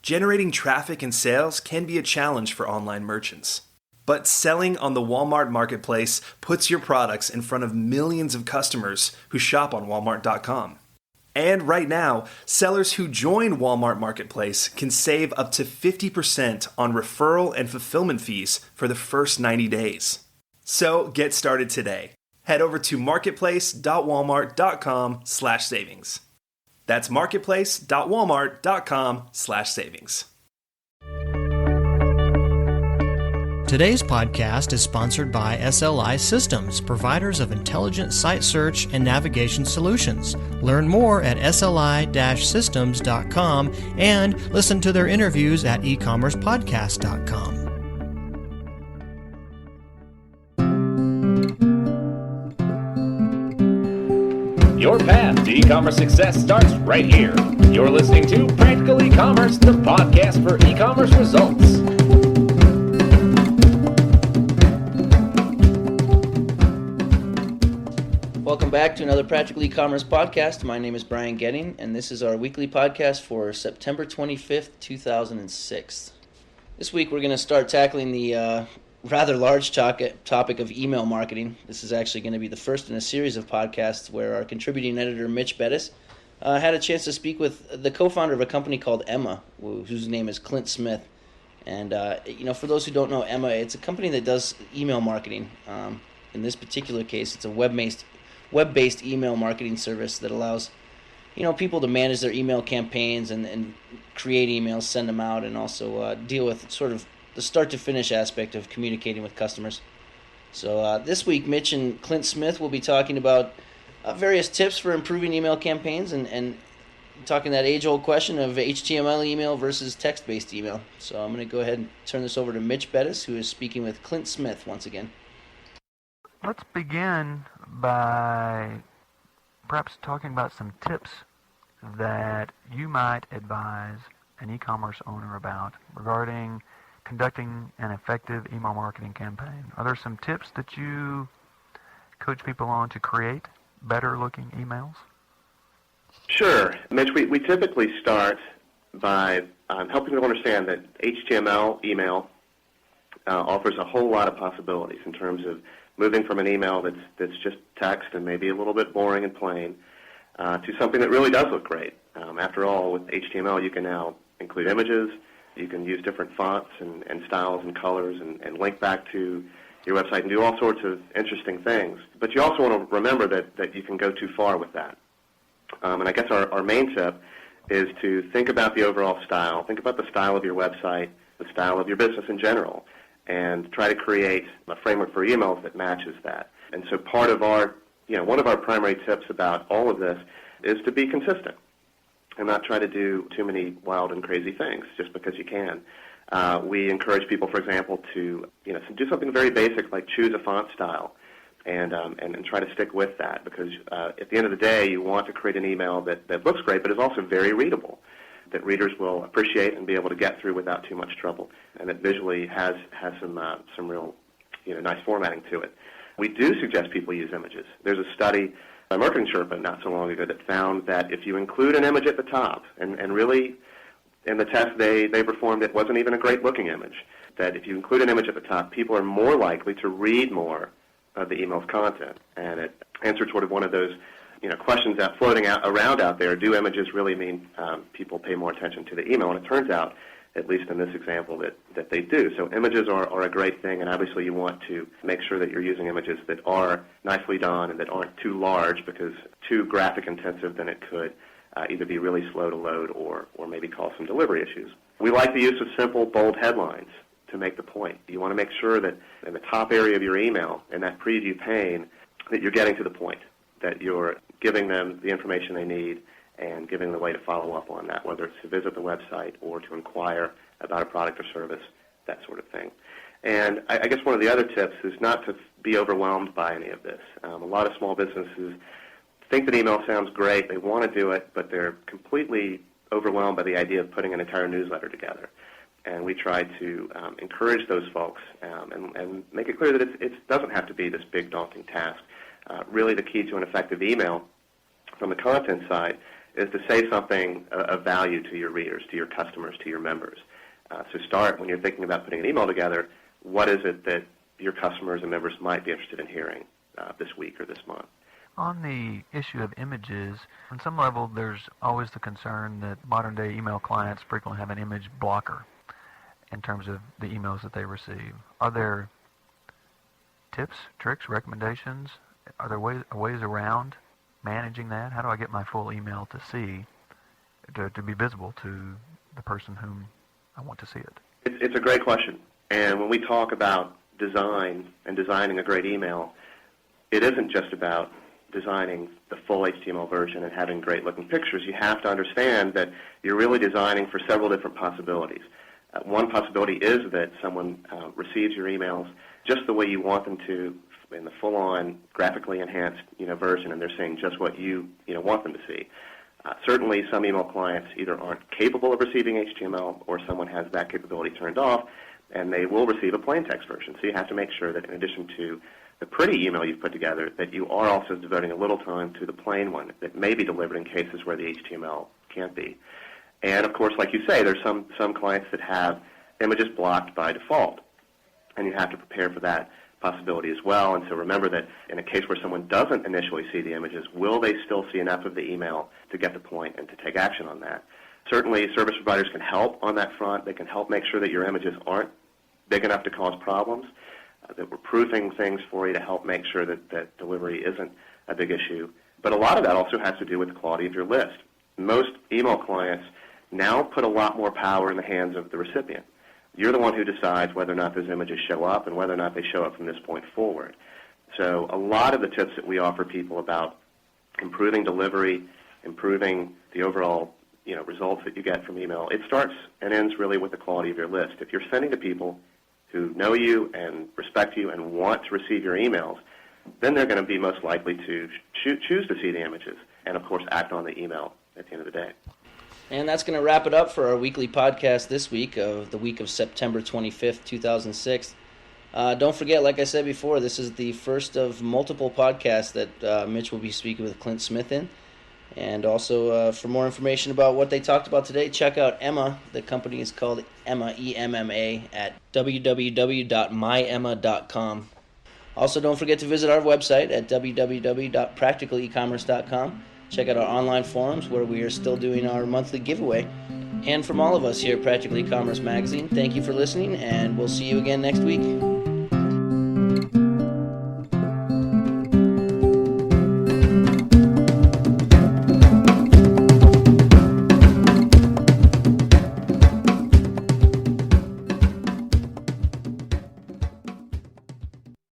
Generating traffic and sales can be a challenge for online merchants. But selling on the Walmart Marketplace puts your products in front of millions of customers who shop on Walmart.com. And right now, sellers who join Walmart Marketplace can save up to 50% on referral and fulfillment fees for the first 90 days. So get started today. Head over to marketplace.walmart.com/savings. That's marketplace.walmart.com/savings. Today's podcast is sponsored by SLI Systems, providers of intelligent site search and navigation solutions. Learn more at sli-systems.com and listen to their interviews at ecommercepodcast.com. Your path to e-commerce success starts right here. You're listening to Practical E-commerce, the podcast for e-commerce results. Welcome back to another Practical E-commerce podcast. My name is Brian Getting, and this is our weekly podcast for September 25th, 2006. This week we're going to start tackling the rather large topic of email marketing. This is actually going to be the first in a series of podcasts where our contributing editor, Mitch Bettis, had a chance to speak with the co-founder of a company called Emma, whose name is Clint Smith. And, for those who don't know Emma, it's a company that does email marketing. In this particular case, it's a web-based email marketing service that allows people to manage their email campaigns and create emails, send them out, and also deal with sort of the start-to-finish aspect of communicating with customers. So this week, Mitch and Clint Smith will be talking about various tips for improving email campaigns and talking that age-old question of HTML email versus text-based email. So I'm going to go ahead and turn this over to Mitch Bettis, who is speaking with Clint Smith once again. Let's begin by perhaps talking about some tips that you might advise an e-commerce owner about regarding conducting an effective email marketing campaign. Are there some tips that you coach people on to create better-looking emails? Sure. Mitch, we typically start by helping people understand that HTML email offers a whole lot of possibilities in terms of moving from an email that's just text and maybe a little bit boring and plain to something that really does look great. After all, with HTML, you can now include images, you can use different fonts and styles and colors and link back to your website and do all sorts of interesting things. But you also want to remember that you can go too far with that. And I guess our main tip is to think about the overall style, think about the style of your website, the style of your business in general, and try to create a framework for emails that matches that. And so part of our, one of our primary tips about all of this is to be consistent and not try to do too many wild and crazy things just because you can. We encourage people, for example, to do something very basic like choose a font style and try to stick with that because at the end of the day you want to create an email that looks great but is also very readable, that readers will appreciate and be able to get through without too much trouble, and that visually has some real nice formatting to it. We do suggest people use images. There's a study by Marketing Sherpa not so long ago that found that if you include an image at the top, and really in the test they performed it wasn't even a great-looking image, that if you include an image at the top, people are more likely to read more of the email's content. And it answered sort of one of those questions that floating around out there. Do images really mean people pay more attention to the email? And it turns out, at least in this example, that they do. So images are a great thing, and obviously you want to make sure that you're using images that are nicely done and that aren't too large, because too graphic intensive, then it could either be really slow to load or maybe cause some delivery issues. We like the use of simple, bold headlines to make the point. You want to make sure that in the top area of your email, in that preview pane, that you're getting to the point, that you're giving them the information they need and giving them a way to follow up on that, whether it's to visit the website or to inquire about a product or service, that sort of thing. And I guess one of the other tips is not to be overwhelmed by any of this. A lot of small businesses think that email sounds great, they want to do it, but they're completely overwhelmed by the idea of putting an entire newsletter together. And we try to encourage those folks and make it clear that it doesn't have to be this big, daunting task. Really the key to an effective email from the content side is to say something of value to your readers, to your customers, to your members. So start, when you're thinking about putting an email together, what is it that your customers and members might be interested in hearing this week or this month? On the issue of images, on some level there's always the concern that modern-day email clients frequently have an image blocker in terms of the emails that they receive. Are there tips, tricks, recommendations? Are there ways around managing that? How do I get my full email to be visible to the person whom I want to see it? It's a great question. And when we talk about design and designing a great email, it isn't just about designing the full HTML version and having great-looking pictures. You have to understand that you're really designing for several different possibilities. One possibility is that someone receives your emails just the way you want them to, in the full-on, graphically enhanced version, and they're seeing just what you want them to see. Certainly, some email clients either aren't capable of receiving HTML or someone has that capability turned off, and they will receive a plain text version. So you have to make sure that in addition to the pretty email you've put together, that you are also devoting a little time to the plain one that may be delivered in cases where the HTML can't be. And, of course, like you say, there's some clients that have images blocked by default, and you have to prepare for that possibility as well. And so remember that in a case where someone doesn't initially see the images, will they still see enough of the email to get the point and to take action on that? Certainly, service providers can help on that front. They can help make sure that your images aren't big enough to cause problems, that we're proofing things for you to help make sure that delivery isn't a big issue. But a lot of that also has to do with the quality of your list. Most email clients now put a lot more power in the hands of the recipient. You're the one who decides whether or not those images show up and whether or not they show up from this point forward. So a lot of the tips that we offer people about improving delivery, improving the overall results that you get from email, it starts and ends really with the quality of your list. If you're sending to people who know you and respect you and want to receive your emails, then they're going to be most likely to choose to see the images and, of course, act on the email at the end of the day. And that's going to wrap it up for our weekly podcast this week, of the week of September 25th, 2006. Don't forget, like I said before, this is the first of multiple podcasts that Mitch will be speaking with Clint Smith in. And also, for more information about what they talked about today, check out Emma. The company is called Emma, E-M-M-A, at www.myemma.com. Also, don't forget to visit our website at www.practicalecommerce.com. Check out our online forums where we are still doing our monthly giveaway. And from all of us here at Practical E-Commerce Magazine, thank you for listening, and we'll see you again next week.